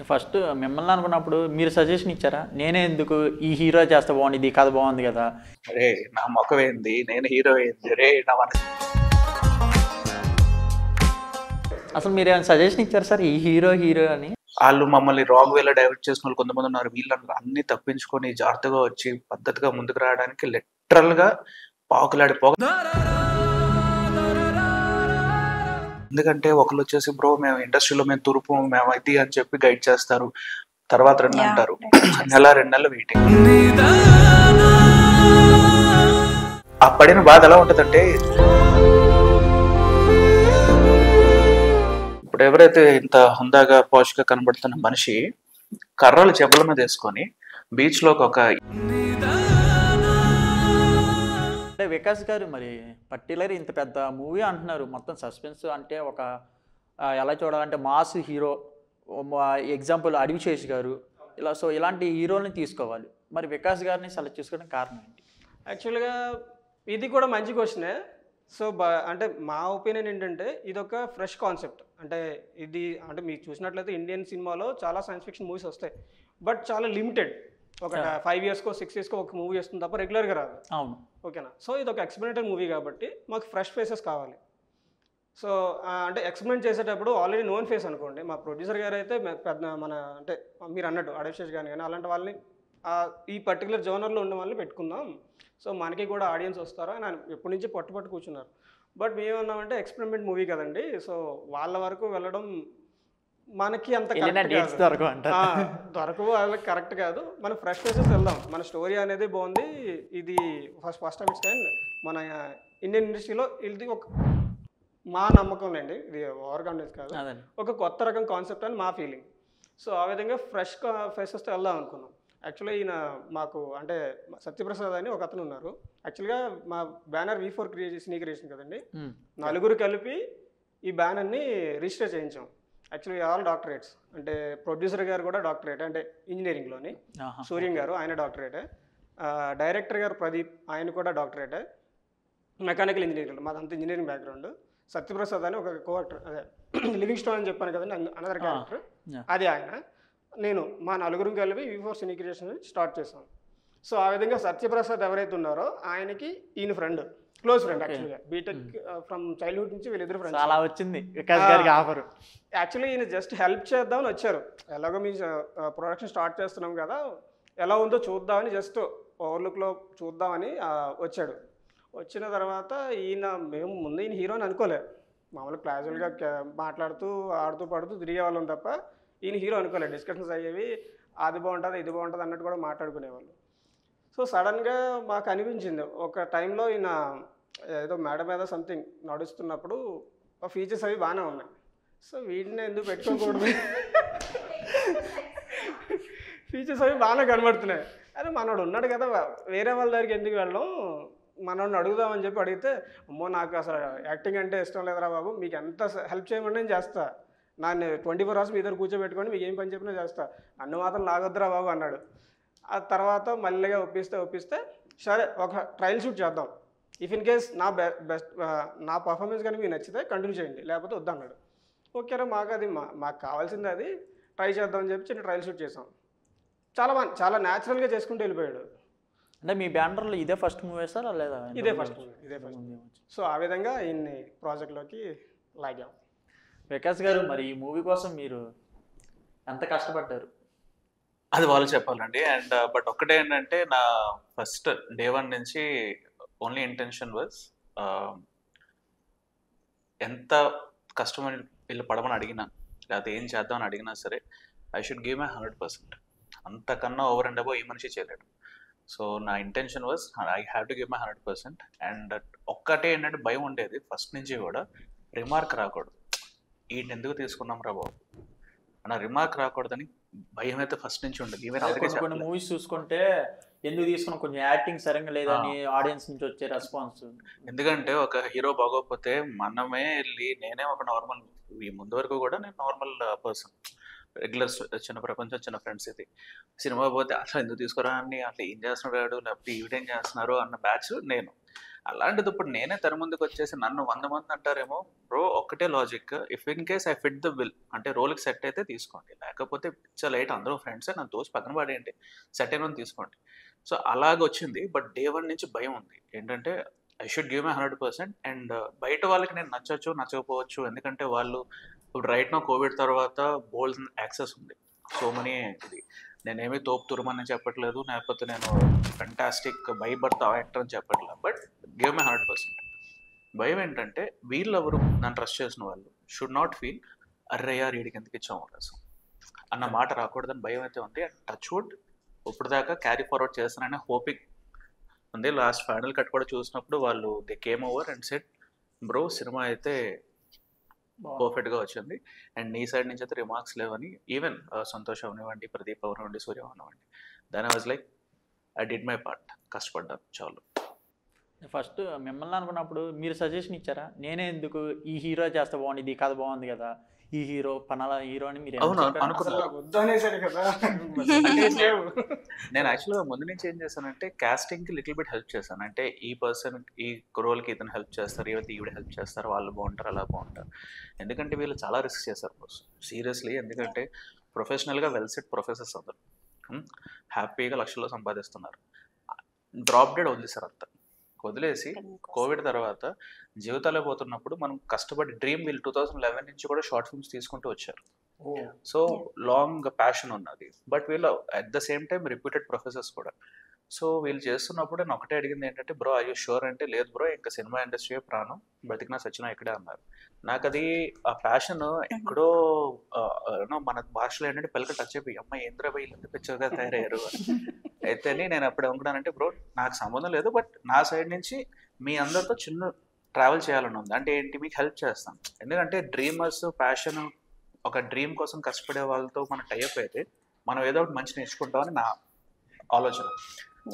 First మిమ్మల్ని అనుకున్నప్పుడు మీరు సజెషన్ ఇచ్చారా? నేనే ఎందుకు ఈ హీరో చేస్తే బాగుంది, కథ బాగుంది కదా. రే నా ముఖం ఏంది, నేను హీరో ఏంది, రే నా అసలు మీరు ఏమైనా సజెషన్ ఇచ్చారు సార్ ఈ హీరో అని? వాళ్ళు మమ్మల్ని రాంగ్ వేలో డైవర్ట్ చేసిన వాళ్ళు కొంతమంది ఉన్నారు. వీళ్ళని అన్ని తప్పించుకొని జాగ్రత్తగా వచ్చి పద్ధతిగా ముందుకు రావడానికి లిటరల్ గా పాకులాడిపో. ఎందుకంటే ఒకళ్ళు వచ్చేసి బ్రో మేము ఇండస్ట్రీలో మేము తురుపు మేము ఇది అని చెప్పి గైడ్ చేస్తారు, తర్వాత రెండు అంటారు, నెల 2 నెలలు వెయిటింగ్. ఆ పడిన బాధ ఎలా ఉంటుందంటే, ఇప్పుడు ఎవరైతే ఇంత హుందాగా పాష్గా కనబడుతున్న మనిషి కర్రలు చెప్పుల మీద వేసుకొని బీచ్ లోకి ఒక అంటే వికాస్ గారు మరి పర్టికులర్ ఇంత పెద్ద మూవీ అంటున్నారు, మొత్తం సస్పెన్స్ అంటే ఒక ఎలా చూడాలంటే మాస్ హీరో, ఎగ్జాంపుల్ అడివిశేష్ గారు ఇలా, సో ఇలాంటి హీరోని తీసుకోవాలి. మరి వికాస్ గారిని సెలెక్ట్ చేసుకోవడానికి కారణం ఏంటి? యాక్చువల్గా ఇది కూడా మంచి క్వశ్చనే. సో అంటే మా ఒపీనియన్ ఏంటంటే ఇది ఒక ఫ్రెష్ కాన్సెప్ట్. అంటే ఇది అంటే మీకు చూసినట్లయితే ఇండియన్ సినిమాలో చాలా సైన్స్ ఫిక్షన్ మూవీస్ వస్తాయి, బట్ చాలా లిమిటెడ్. ఒక 5 ఇయర్స్కో 6 ఇయర్స్కో ఒక మూవీ వస్తుంది తప్ప రెగ్యులర్గా రాదు. అవును, ఓకేనా. సో ఇది ఒక ఎక్స్పెరిమెంటల్ మూవీ కాబట్టి మాకు ఫ్రెష్ ఫేసెస్ కావాలి. సో అంటే ఎక్స్పెరిమెంట్ చేసేటప్పుడు ఆల్రెడీ నోన్ ఫేస్ అనుకోండి, మా ప్రొడ్యూసర్ గారు అయితే పెద్ద మన అంటే మీరు అన్నట్టు అడివిశేష్ కానీ అలాంటి వాళ్ళని ఈ పర్టికులర్ జోనర్లో ఉన్న వాళ్ళని పెట్టుకుందాం, సో మనకి కూడా ఆడియన్స్ వస్తారా అని ఎప్పటి నుంచి పట్టు కూర్చున్నారు. బట్ మేమన్నామంటే ఎక్స్పెరిమెంట్ మూవీ కదండి, సో వాళ్ళ వరకు వెళ్ళడం మనకి అంత దొరకవు, వాళ్ళకి కరెక్ట్ కాదు. మనం ఫ్రెష్ ఫేసెస్ వెళ్దాం, మన స్టోరీ అనేది బాగుంది, ఇది ఫస్ట్ టైం ఇట్స్ టైం మన ఇండియన్ ఇండస్ట్రీలో ఇది ఒక మా నమ్మకం అండి, ఇది ఓవర్ కాన్ఫిడెన్స్ కాదు, ఒక కొత్త రకం కాన్సెప్ట్ అని మా ఫీలింగ్. సో ఆ విధంగా ఫ్రెష్ ఫేసెస్తో వెళ్దాం అనుకున్నాం. యాక్చువల్గా ఈయన మాకు అంటే సత్యప్రసాద్ అని ఒక అతను ఉన్నారు. యాక్చువల్గా మా బ్యానర్ V4 సినీ క్రియేషన్ కదండి, నలుగురు కలిపి ఈ బ్యానర్ని రిజిస్టర్ చేయించాం. యాక్చువల్లీ ఆల్ డాక్టరేట్స్, అంటే ప్రొడ్యూసర్ గారు కూడా డాక్టరేట్ అంటే ఇంజనీరింగ్లోని, సూర్యం గారు ఆయన డాక్టరేటే, డైరెక్టర్ గారు ప్రదీప్ ఆయన కూడా డాక్టరేటే, మెకానికల్ ఇంజనీరింగ్, మాదంతా ఇంజనీరింగ్ బ్యాక్గ్రౌండ్. సత్యప్రసాద్ అని ఒక కోఆక్టర్, అదే లివింగ్ స్టోన్ అని చెప్పాను కదండి అనదర్ క్యారెక్టర్, అది ఆయన, నేను, మా నలుగురు కలిపి V4 సినీ క్రియేషన్ స్టార్ట్ చేసాం. సో ఆ విధంగా సత్యప్రసాద్ ఎవరైతే ఉన్నారో ఆయనకి ఈయన ఫ్రెండ్, క్లోజ్ ఫ్రెండ్. యాక్చువల్గా బీటెక్ ఫ్రమ్ చైల్డ్హుడ్ నుంచి వీళ్ళిద్దరు ఫ్రెండ్స్. అలా వచ్చింది వికాస్ గారికి ఆఫర్. యాక్చువల్లీ ఈయన జస్ట్ హెల్ప్ చేద్దామని వచ్చారు, ఎలాగో మీ ప్రొడక్షన్ స్టార్ట్ చేస్తున్నాం కదా ఎలా ఉందో చూద్దామని, జస్ట్ ఓవర్లుక్లో చూద్దామని వచ్చాడు. వచ్చిన తర్వాత మేము ముందు ఈయన హీరో అని అనుకోలేదు, మామూలుగా క్లాజువల్గా మాట్లాడుతూ ఆడుతూ పాడుతూ తిరిగే వాళ్ళం తప్ప ఈయన హీరో అనుకోలేదు. డిస్కషన్స్ అయ్యేవి, అది బాగుంటుంది ఇది బాగుంటుంది అన్నట్టు కూడా మాట్లాడుకునేవాళ్ళు. సో సడన్గా మాకు అనిపించింది ఒక టైంలో ఈయన ఏదో మేడ మీద సంథింగ్ నడుస్తున్నప్పుడు ఫీచర్స్ అవి బాగానే ఉన్నాయి, సో వీటిని ఎందుకు పెట్టుకోకూడదు, ఫీచర్స్ అవి బాగానే కనబడుతున్నాయి, అరే మనోడు ఉన్నాడు కదా వేరే వాళ్ళ దగ్గరికి ఎందుకు వెళ్ళడం, మనోడిని అడుగుదామని చెప్పి అడిగితే, అమ్మో నాకు అసలు యాక్టింగ్ అంటే ఇష్టం లేదురా బాబు, మీకు ఎంత హెల్ప్ చేయమంటే నేను చేస్తా, నన్ను 24 hours మీ దగ్గర కూర్చోబెట్టుకొని మీకు ఏం పని చెప్పినా చేస్తా, నన్ను మాత్రం లాగొద్దురా బాబు అన్నాడు. ఆ తర్వాత మళ్ళీగా ఒప్పిస్తే సరే ఒక ట్రయల్ షూట్ చేద్దాం, ఇఫ్ ఇన్ కేస్ నా బెస్ట్ నా పర్ఫార్మెన్స్ కానీ మీకు నచ్చితే కంటిన్యూ చేయండి, లేకపోతే వద్దన్నాడు. ఓకేరా మాకు అది మాకు కావాల్సింది అది ట్రై చేద్దామని చెప్పి చిన్న ట్రయల్ షూట్ చేసాం. చాలా న్యాచురల్గా చేసుకుంటూ వెళ్ళిపోయాడు. అంటే మీ బ్యానర్లో ఇదే ఫస్ట్ మూవీ సార్ లేదా? ఇదే ఫస్ట్ మూవీ. సో ఆ విధంగా ఇన్ని ప్రాజెక్ట్లోకి లాగాం. వికాస్ గారు మరి ఈ మూవీ కోసం మీరు ఎంత కష్టపడ్డారు? అది వాళ్ళు చెప్పాలండి. అండ్ బట్ ఒక్కటే ఏంటంటే, నా ఫస్ట్ డే 1 నుంచి ఓన్లీ ఇంటెన్షన్ వాజ్, ఎంత కష్టమని వీళ్ళు పడమని అడిగినా లేకపోతే ఏం చేద్దామని అడిగినా సరే ఐ షుడ్ గివ్ మై 100%. అంతకన్నా ఓవర్ అండ్ అబౌవ్ ఈ మనిషి చేయలేడు. సో నా intention was I have to give my 100%. And ఒక్కటే ఏంటంటే భయం ఉండేది ఫస్ట్ నుంచి కూడా, రిమార్క్ రాకూడదు, వీటిని ఎందుకు తీసుకున్నాం రా బాబు అన్న రిమార్క్ రాకూడదని భయం అయితే ఫస్ట్ నుంచి ఉండదు. ఈవెన్ కొన్ని మూవీస్ చూసుకుంటే ఎందుకు తీసుకున్నాం, కొంచెం యాక్టింగ్ సరిగ్గా లేదని ఆడియన్స్ నుంచి వచ్చే రెస్పాన్స్. ఎందుకంటే ఒక హీరో బాగోకపోతే మనమే వెళ్ళి, నేనే ఒక నార్మల్, ఈ ముందు వరకు కూడా నేను నార్మల్ పర్సన్, రెగ్యులర్ చిన్న ప్రపంచం చిన్న ఫ్రెండ్స్, ఇది సినిమా పోతే అసలు ఎందుకు తీసుకురా అని, అట్లా ఏం చేస్తున్నాడు లేకపోతే ఈవిడేం చేస్తున్నారు అన్న బ్యాచ్ నేను. అలాంటిది ఇప్పుడు నేనే తెర ముందుకు వచ్చేసి నన్ను 100 మంది అంటారేమో, బ్రో ఒక్కటే logic, if in case I fit the bill అంటే రోల్కి సెట్ అయితే తీసుకోండి, లేకపోతే పిచ్చ లైట్ అందరూ ఫ్రెండ్సే నన్ను తోసి పక్కన పడేయండి, సెట్ అయిన తీసుకోండి. సో అలాగ వచ్చింది. బట్ డే 1 నుంచి భయం ఉంది ఏంటంటే I should give my 100%. And బయట వాళ్ళకి నేను నచ్చచ్చు నచ్చకపోవచ్చు, ఎందుకంటే వాళ్ళు ఇప్పుడు రైట్ నో కోవిడ్ తర్వాత బోల్డ్ యాక్సెస్ ఉంది, సో మనీ ఇది. నేనేమి తోపు తురుమని చెప్పట్లేదు, లేకపోతే నేను ఫెంటాస్టిక్ బై బర్త్ యాక్టర్ అని చెప్పట్లేదు, బట్ గివ్ మై 100%. భయం ఏంటంటే వీళ్ళెవరు నన్ను ట్రస్ట్ చేసిన వాళ్ళు షుడ్ నాట్ ఫీల్ అర్రయ్యా వీడికి ఎందుకు ఇచ్చాము అవకాశం అన్న మాట రాకూడదని భయం అయితే ఉంది. టచ్ వుడ్ ఇప్పుడు దాకా క్యారీ ఫార్వర్డ్ చేస్తానని హోపింగ్ ఉంది. లాస్ట్ ఫైనల్ కట్ కూడా చూసినప్పుడు వాళ్ళు they came over and set bro cinema అయితే పర్ఫెక్ట్గా వచ్చింది, అండ్ నీ సైడ్ నుంచి అయితే రిమార్క్స్ లేవని. ఈవెన్ సంతోష్ అవనివ్వండి, ప్రదీప్ అవనివ్వండి, సూర్య అవనివ్వండి, దాని was like I did my part, కష్టపడ్డాను చాలు. ఫస్ట్ మిమ్మల్ని అనుకున్నప్పుడు మీరు సజెషన్ ఇచ్చారా, నేనే ఎందుకు ఈ హీరో చేస్తే బాగుంది, ఈ కథ బాగుంది కదా, ఈ హీరో పనాలా హీరో అని మీరు అవును చెప్పారా? అనుకున్నా. వద్దు అనేసాడు కదా. నేను యాక్చువల్గా ముందు నుంచి ఏం చేశానంటే కాస్టింగ్కి లిటిల్ బిట్ హెల్ప్ చేశాను. అంటే ఈ పర్సన్ ఈ రోల్కి ఇతను హెల్ప్ చేస్తారు, ఈవిడ హెల్ప్ చేస్తారు, వాళ్ళు బాగుంటారు, అలా బాగుంటారు. ఎందుకంటే వీళ్ళు చాలా రిస్క్ చేశారు సీరియస్లీ. ఎందుకంటే ప్రొఫెషనల్గా వెల్ సెట్ ప్రొఫెసర్స్ అందరు హ్యాపీగా లక్షల్లో సంపాదిస్తున్నారు. డ్రాప్ డెడ్ వదిలేశారు అంతా, వదిలేసి కోవిడ్ తర్వాత జీవితాలే పోతున్నప్పుడు మనం కష్టపడి డ్రీమ్ వీళ్ళు 2011 నుంచి కూడా షార్ట్ ఫిల్మ్స్ తీసుకుంటూ వచ్చారు. సో లాంగ్ ప్యాషన్ ఉన్నది. బట్ వీళ్ళు at the same time reputed professors కూడా. సో వీళ్ళు చేస్తున్నప్పుడు నేను ఒకటే అడిగింది ఏంటంటే బ్రో ఐ యూ షూర్ అంటే లేదు బ్రో ఇంకా సినిమా ఇండస్ట్రీ ప్రాణం, బతికినా సచ్చినా ఇక్కడే అన్నారు. నాకు అది ఆ ప్యాషన్ ఎక్కడో మన భాషలో ఏంటంటే పిల్లకి టచ్ అయిపోయి అమ్మాయి ఏంద్ర వీళ్ళు పిచ్చగా తయారయ్యారు అయితేనే నేను అప్పుడు అనుకున్నానంటే బ్రో నాకు సంబంధం లేదు, బట్ నా సైడ్ నుంచి మీ అందరితో చిన్న ట్రావెల్ చేయాలని ఉంది. అంటే ఏంటి మీకు హెల్ప్ చేస్తాం, ఎందుకంటే డ్రీమర్స్ ప్యాషన్ ఒక డ్రీమ్ కోసం కష్టపడే వాళ్ళతో మనం టైఅప్ అయితే మనం ఏదో ఒకటి మంచి నేర్చుకుంటామని నా ఆలోచన.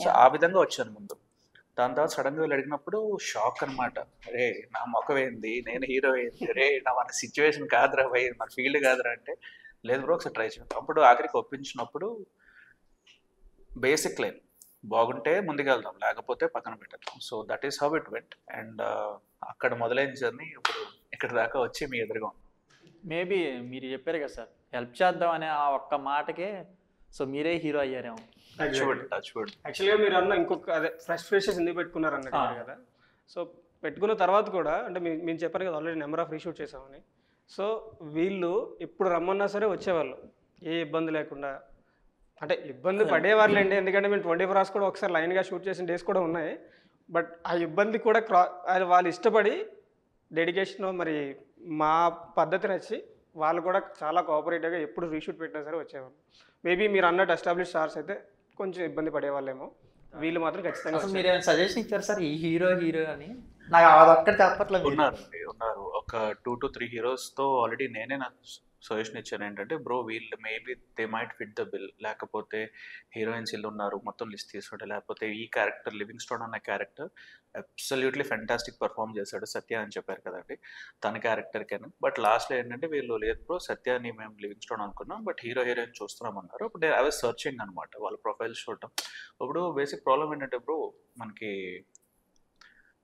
సో ఆ విధంగా వచ్చాను ముందు. దాని తర్వాత సడన్గా వీళ్ళు అడిగినప్పుడు షాక్ అనమాట. రే నా మొఖం ఏంది, నేను హీరో ఏంది, రే నా మన సిచ్యువేషన్ కాదురా భయ్, మన ఫీల్డ్ కాదురా అంటే లేదు బ్రో ఒకసారి ట్రై చేయండి. అప్పుడు ఆఖరికి ఒప్పించినప్పుడు బేసిక్ లైన్ బాగుంటే ముందుకెళ్దాం, లేకపోతే పక్కన పెట్టాం. So that is how it went. And అక్కడ మొదలైన జర్నీ ఇప్పుడు ఇక్కడ దాకా వచ్చి మీ ఎదురుగా ఉంది. మేబీ మీరు చెప్పారు కదా సార్ హెల్ప్ చేద్దాం అనే ఆ ఒక్క మాటకే సో మీరే హీరో అయ్యారేమో. యాక్చువల్గా మీరు అన్న ఇంకొక అదే ఫ్రెష్ ఫ్రెషెస్ ఎందుకు పెట్టుకున్నారు అన్నట్టు కదా. సో పెట్టుకున్న తర్వాత కూడా అంటే మేము చెప్పారు కదా ఆల్రెడీ నెంబర్ ఆఫ్ రీషూట్ చేసామని. సో వీళ్ళు ఎప్పుడు రమ్మన్నా సరే వచ్చేవాళ్ళు ఏ ఇబ్బంది లేకుండా. అంటే ఇబ్బంది పడేవాళ్ళండి, ఎందుకంటే మేము 24 hours కూడా ఒకసారి లైన్గా షూట్ చేసిన డేస్ కూడా ఉన్నాయి. బట్ ఆ ఇబ్బంది కూడా వాళ్ళు ఇష్టపడి డెడికేషన్ మరి మా పద్ధతి నచ్చి వాళ్ళు కూడా చాలా కోఆపరేటివ్గా ఎప్పుడు రీషూట్ పెట్టినా సరే వచ్చేవాళ్ళు. మేబీ మీరు అన్నట్టు ఎస్టాబ్లిష్ స్టార్స్ అయితే కొంచెం ఇబ్బంది పడేవాళ్ళేమో, వీళ్ళు మాత్రం ఖచ్చితంగా. అసలు మీరు ఏమైనా సజెషన్ ఇచ్చారు సార్ ఈ హీరో అని? నాకు అదొక్కటి చెప్పట్లేదు. ఉన్నారు ఒక 2 to 3 హీరోస్తో ఆల్రెడీ నేనే నాకు సజెషన్ ఇచ్చాను ఏంటంటే బ్రో వీళ్ళు maybe they might fit the bill, లేకపోతే హీరోయిన్స్ వీళ్ళు ఉన్నారు మొత్తం లిస్ట్ తీసుకుంటే, లేకపోతే ఈ క్యారెక్టర్ లివింగ్ స్టోన్ అన్న క్యారెక్టర్ అబ్సల్యూట్లీ ఫెంటాస్టిక్ పర్ఫామ్ చేశాడు సత్య అని చెప్పారు కదండి తన క్యారెక్టర్కేనా. బట్ లాస్ట్లో ఏంటంటే వీళ్ళు లేదు బ్రో సత్యాని మేము లివింగ్ స్టోన్ అనుకున్నాం, బట్ హీరోయిన్ చూస్తున్నామన్నారు. అప్పుడు ఐ వాజ్ సర్చింగ్ అనమాట వాళ్ళ ప్రొఫైల్స్ చూడటం. ఇప్పుడు బేసిక్ ప్రాబ్లం ఏంటంటే బ్రో మనకి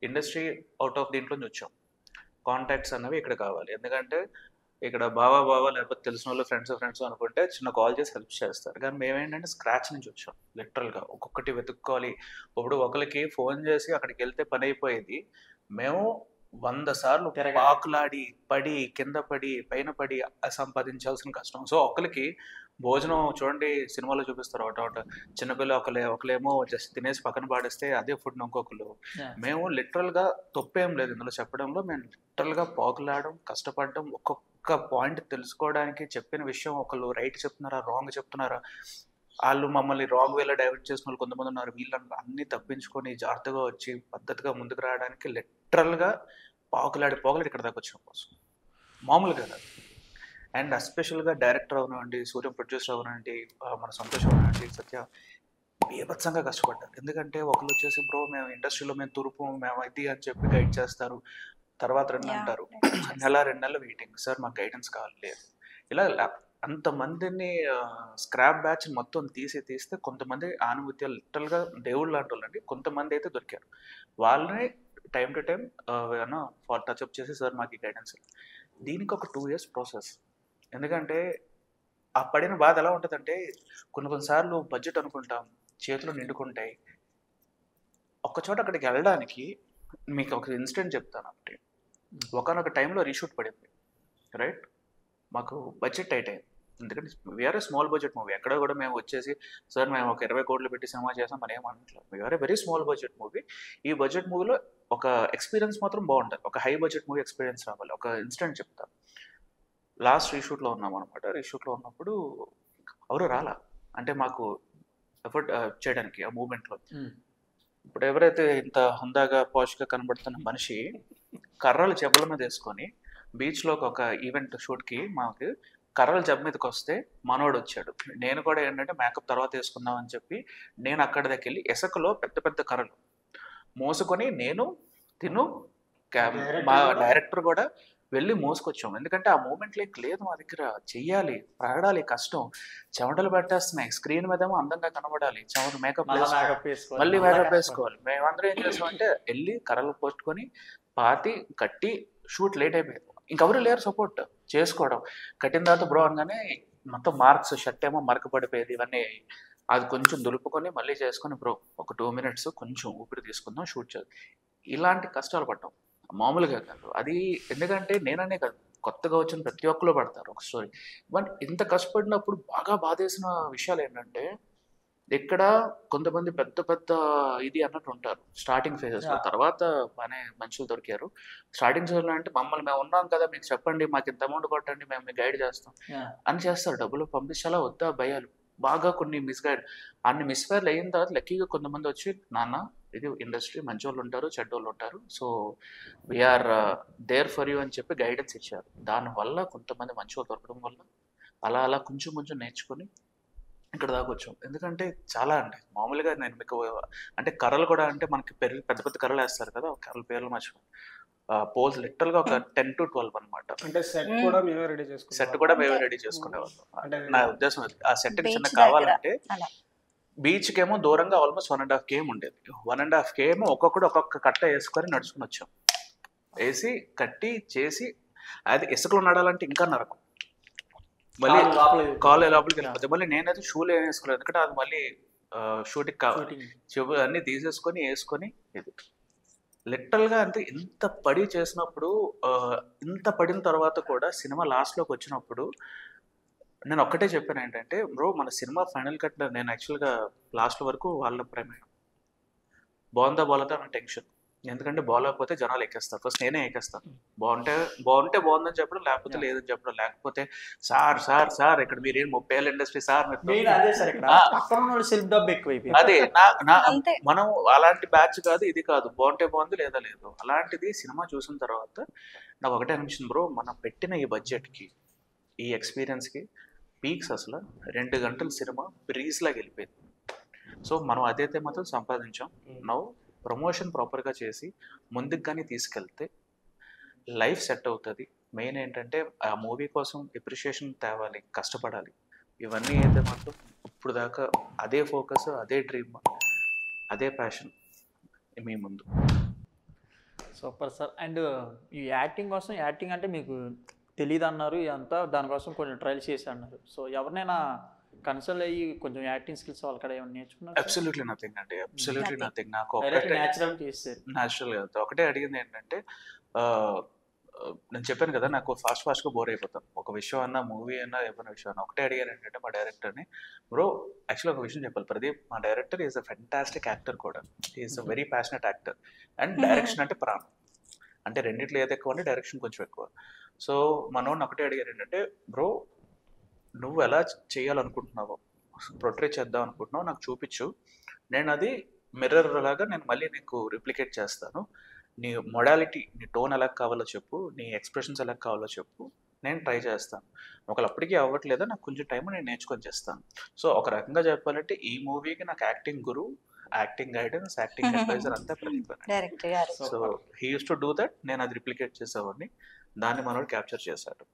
ఇండస్ట్రీ అవుట్ ఆఫ్ దీంట్లో నుంచి వచ్చాం, కాంటాక్ట్స్ అన్నవి ఇక్కడ కావాలి. ఎందుకంటే ఇక్కడ బావా లేకపోతే తెలిసిన వాళ్ళు ఫ్రెండ్స్ అనుకుంటే చిన్న కాల్ చేసి హెల్ప్ చేస్తారు. కానీ మేమేంటంటే స్క్రాచ్ నుంచి వచ్చాం లిటరల్గా, ఒక్కొక్కటి వెతుక్కోవాలి. ఇప్పుడు ఒకరికి ఫోన్ చేసి అక్కడికి వెళ్తే పని అయిపోయేది, మేము 100 సార్లు పాకులాడి పడి కింద పడి పైన పడి సంపాదించాల్సిన కష్టం. సో ఒకరికి భోజనం చూడండి సినిమాలో చూపిస్తారు ఒకట చిన్నపిల్ల ఒకలేమో జస్ట్ తినేసి పక్కన పాడేస్తే అదే ఫుడ్ ఇంకొకరు. మేము లిటరల్గా తప్పేం లేదు ఇందులో చెప్పడంలో, మేము లిటరల్గా పాకులాడడం కష్టపడడం, ఒక్కొక్క పాయింట్ తెలుసుకోవడానికి చెప్పిన విషయం ఒకళ్ళు రైట్ చెప్తున్నారా రాంగ్ చెప్తున్నారా, వాళ్ళు మమ్మల్ని రాంగ్ వేలో డైవర్ట్ చేసిన వాళ్ళు కొంతమంది ఉన్నారు, వీళ్ళని అన్ని తప్పించుకొని జాగ్రత్తగా వచ్చి పద్ధతిగా ముందుకు రావడానికి లిటరల్గా పాకులాడి ఇక్కడ దాకా వచ్చిన కోసం మామూలుగా కాదు. అండ్ ఎస్పెషల్గా డైరెక్టర్ అవనండి, సూర్యం ప్రొడ్యూసర్ అవనండి, మన సంతోష్ అవనండి, సత్య బీభత్సంగా కష్టపడ్డారు. ఎందుకంటే ఒకళ్ళు వచ్చేసి బ్రో మేము ఇండస్ట్రీలో మేము తురుపు మేము ఇది అని చెప్పి గైడ్ చేస్తారు, తర్వాత 2 అంటారు, నెల 2 నెలలు వెయిటింగ్ సార్ మాకు గైడెన్స్ కావాలి లేదు, ఇలా అంతమందిని స్క్రాప్ బ్యాచ్ మొత్తం తీస్తే కొంతమంది ఆనుమత్యాలు లిటరల్గా దేవుళ్ళు లాంటి వాళ్ళండి. కొంతమంది అయితే దొరికారు. వాళ్ళని టైం టు టైం టచ్అప్ చేసి సార్ మాకు ఈ గైడెన్స్. దీనికి ఒక 2 years ప్రాసెస్. ఎందుకంటే ఆ పడిన బాధ ఎలా ఉంటుందంటే కొన్నిసార్లు బడ్జెట్ అనుకుంటాం, చేతులు నిండుకుంటాయి. ఒక్కచోట అక్కడికి వెళ్ళడానికి మీకు ఒక ఇన్సిడెంట్ చెప్తాను. ఒకటి ఒకనొక టైంలో రీషూట్ పడింది, రైట్? మాకు బడ్జెట్ టైట్ అయింది. ఎందుకంటే we are a small budget movie. ఎక్కడ కూడా మేము వచ్చేసి సార్ మేము ఒక 20 కోట్లు పెట్టి సినిమా చేసాం మనం ఏమనట్లేదు. We're a very small budget movie. ఈ బడ్జెట్ మూవీలో ఒక ఎక్స్పీరియన్స్ మాత్రం బాగుంటుంది. ఒక హై బడ్జెట్ మూవీ ఎక్స్పీరియన్స్ రావాలి. ఒక ఇన్సిడెంట్ చెప్తాను. లాస్ట్ రీషూట్లో ఉన్నాం అనమాట. రీషూట్లో ఉన్నప్పుడు ఎవరు రాలా, అంటే మాకు ఎఫర్ట్ చేయడానికి ఆ మూమెంట్లో. ఇప్పుడు ఎవరైతే ఇంత హుందాగా పాష్గా కనబడుతున్న మనిషి కర్రలు జబ్బల మీద వేసుకొని బీచ్లో ఒక ఈవెంట్ షూట్కి మాకు కర్రలు జబ్బ మీదకి వస్తే మనోడు వచ్చాడు. నేను కూడా ఏంటంటే మేకప్ తర్వాత వేసుకుందాం అని చెప్పి నేను అక్కడ దగ్గరికి వెళ్ళి ఇసుకలో పెద్ద పెద్ద కర్రలు మోసుకొని నేను మా డైరెక్టర్ కూడా వెళ్ళి మోసుకొచ్చాం. ఎందుకంటే ఆ మూమెంట్లో లేదు మా దగ్గర, చెయ్యాలి, పడాలి, కష్టం, చెమటలు పెట్టేస్తున్నాయి. స్క్రీన్ మీదేమో అందంగా కనబడాలి, చెమట మేకప్ మళ్ళీ మేకప్ వేసుకోవాలి. మేమందరం ఏం చేస్తామంటే వెళ్ళి కర్రలు పట్టుకొని పాతి కట్టి షూట్ లేట్ అయిపోయింది. ఇంకెవరు లేరు సపోర్ట్ చేసుకోవడం. కట్టిన తర్వాత బ్రో అనగానే మొత్తం మార్క్స్, షర్ట్ ఏమో మరక పడిపోయేది. ఇవన్నీ అది కొంచెం దులుపుకొని మళ్ళీ చేసుకొని బ్రో ఒక 2 minutes కొంచెం ఊపిరి తీసుకుందాం, షూట్ చేద్దాం. ఇలాంటి కష్టాలు పడ్డాం, మామూలుగా కాదు. అది ఎందుకంటే నేననే కాదు, కొత్తగా వచ్చిన ప్రతి ఒక్కరు పడతారు ఒక స్టోరీ. బట్ ఇంత కష్టపడినప్పుడు బాగా బాధేసిన విషయాలు ఏంటంటే ఇక్కడ కొంతమంది పెద్ద పెద్ద ఇది అన్నట్టు ఉంటారు స్టార్టింగ్ ఫేజెస్లో. తర్వాత బాగానే మనుషులు దొరికారు. స్టార్టింగ్ ఫేజ్లో అంటే మమ్మల్ని మేము ఉన్నాం కదా, మీకు చెప్పండి, మాకు ఇంత అమౌంట్ కొట్టండి, మేము మీకు గైడ్ చేస్తాం అని చేస్తారు. డబ్బులు పంపించాలా వద్దా భయాలు, బాగా కొన్ని మిస్గైడ్. అన్ని మిస్ఫైర్లు అయిన తర్వాత లక్కీగా కొంతమంది వచ్చి నాన్న ఇది ఇండస్ట్రీ, మంచి వాళ్ళు ఉంటారు, చెడ్డ వాళ్ళు ఉంటారు, so we are there for you అని చెప్పి గైడెన్స్ ఇచ్చారు. దానివల్ల కొంతమంది మంచి వాళ్ళు దొరకడం వల్ల అలా అలా కొంచెం కొంచెం నేర్చుకొని ఇక్కడ దాకా వచ్చాం. ఎందుకంటే చాలా అండి మామూలుగా నేను మీకు అంటే కర్రలు కూడా అంటే మనకి పెద్ద పెద్ద కర్రలు వేస్తారు కదా, కర్రల పేర్లు మర్చిపో పోల్స్ లిటరల్గా ఒక 10 to 12 అనమాట. అంటే సెట్ కూడా మేమే రెడీ చేసుకున్నాం. సెట్ కూడా మేమే రెడీ చేసుకునేవాళ్ళం. నా ఉద్దేశం ఆ సెట్ చిన్న కావాలంటే బీచ్కి ఏమో దూరంగా ఆల్మోస్ట్ 1.5 km ఉండేది. 1.5 km ఒక్కొక్కడు ఒక్కొక్క కట్ట వేసుకొని నడుచుకుని వచ్చాం. వేసి కట్టి చేసి అది ఇసుకలో నడాలంటే ఇంకా నరకం. మళ్ళీ కాలు లోపలికి వెళ్ళిపోతే మళ్ళీ నేనైతే షూలు ఏం వేసుకోలేదు, ఎందుకంటే అది మళ్ళీ షూటింగ్ కావాలి. చెవు అన్నీ తీసేసుకొని వేసుకొని ఇది లిటరల్గా అంటే ఇంత పడి చేసినప్పుడు, ఇంత పడిన తర్వాత కూడా సినిమా లాస్ట్లోకి వచ్చినప్పుడు నేను ఒక్కటే చెప్పాను ఏంటంటే బ్రో మన సినిమా ఫైనల్ కట్ నేను యాక్చువల్గా లాస్ట్ వరకు వాళ్ళ ప్రమేయం బాగుందా బాగుందా నా టెన్షన్. ఎందుకంటే బాగోలేకపోతే జనాలు ఎక్కేస్తారు, ఫస్ట్ నేనే ఎక్కేస్తాను. బాగుంటే బాగుందని చెప్పడం, లేకపోతే లేదని చెప్పడం. లేకపోతే సార్ ఇక్కడ మీరు 30 ఏళ్ళ ఇండస్ట్రీ సార్, అదే మనం అలాంటి బ్యాచ్ కాదు, ఇది కాదు, బాగుంటే బాగుంది లేదా లేదు. అలాంటిది సినిమా చూసిన తర్వాత నాకు ఒకటే అనిపించింది బ్రో, మనం పెట్టిన ఈ బడ్జెట్కి ఈ ఎక్స్పీరియన్స్కి పీక్స్ అసలు 2 గంటల సినిమా బ్రీజ్ లాగా వెళ్ళిపోయింది. సో మనం అదైతే మాత్రం సంపాదించాం. నౌ ప్రమోషన్ ప్రాపర్గా చేసి ముందుకు కానీ తీసుకెళ్తే లైఫ్ సెట్ అవుతుంది. మెయిన్ ఏంటంటే ఆ మూవీ కోసం ఎప్రిషియేషన్ తేవాలి, కష్టపడాలి. ఇవన్నీ అయితే మాత్రం ఇప్పుడు దాకా అదే ఫోకస్, అదే డ్రీమ్, అదే ప్యాషన్ మీ ముందు. Super sir. అండ్ ఈ యాక్టింగ్ అంటే మీకు తెలియదు అన్నారు, ఇదంతా దానికోసం కొంచెం ట్రయల్ చేసి అన్నారు. సో ఎవరినైనా కన్సల్ట్ అయ్యి కొంచెం యాక్టింగ్ స్కిల్స్ వాళ్ళక్కడ ఏమైనా నేర్చుకున్నారు? అబ్సల్యూట్లీ నథింగ్ అండి, అబ్సల్యూట్లీ నథింగ్. నాకు న్యాచురల్గా ఒకటే అడిగింది ఏంటంటే నేను చెప్పాను కదా నాకు ఫాస్ట్గా బోర్ అయిపోతాను. ఒక విషయం అన్నా, మూవీ అన్నా, ఏమైనా విషయం అన్నా ఒకటే అడిగాను ఏంటంటే మా డైరెక్టర్ని, బ్రో యాక్చువల్గా ఒక విషయం చెప్పాలి, ప్రదీప్ మా director is a fantastic actor కూడా, is a very passionate actor and direction అంటే ప్రాణం. అంటే రెండిట్లో ఏది ఎక్కువ అంటే డైరెక్షన్ కొంచెం ఎక్కువ. సో మనోడిని ఒకటే అడిగారు ఏంటంటే బ్రో నువ్వు ఎలా చేయాలనుకుంటున్నావో, ప్రొట్రే చేద్దాం అనుకుంటున్నావు నాకు చూపించు, నేను అది మిర్రర్ లాగా నేను మళ్ళీ నీకు రిప్లికేట్ చేస్తాను. నీ మొడాలిటీ, నీ టోన్ ఎలా కావాలో చెప్పు, నీ ఎక్స్ప్రెషన్స్ ఎలా కావాలో చెప్పు, నేను ట్రై చేస్తాను. ఒకవేళ అప్పటికీ అవ్వట్లేదా నాకు కొంచెం టైం నేను నేర్చుకొని చేస్తాను. సో ఒక రకంగా చెప్పాలంటే ఈ మూవీకి నాకు యాక్టింగ్ గురు, యాక్టింగ్ గైడెన్స్, యాక్టింగ్ అడ్వైజర్ అంతా Pradeep. So he use to do that, నేను అది రిప్లికేట్ చేసేవాడిని, దాన్ని మనోడు క్యాప్చర్ చేశాడు.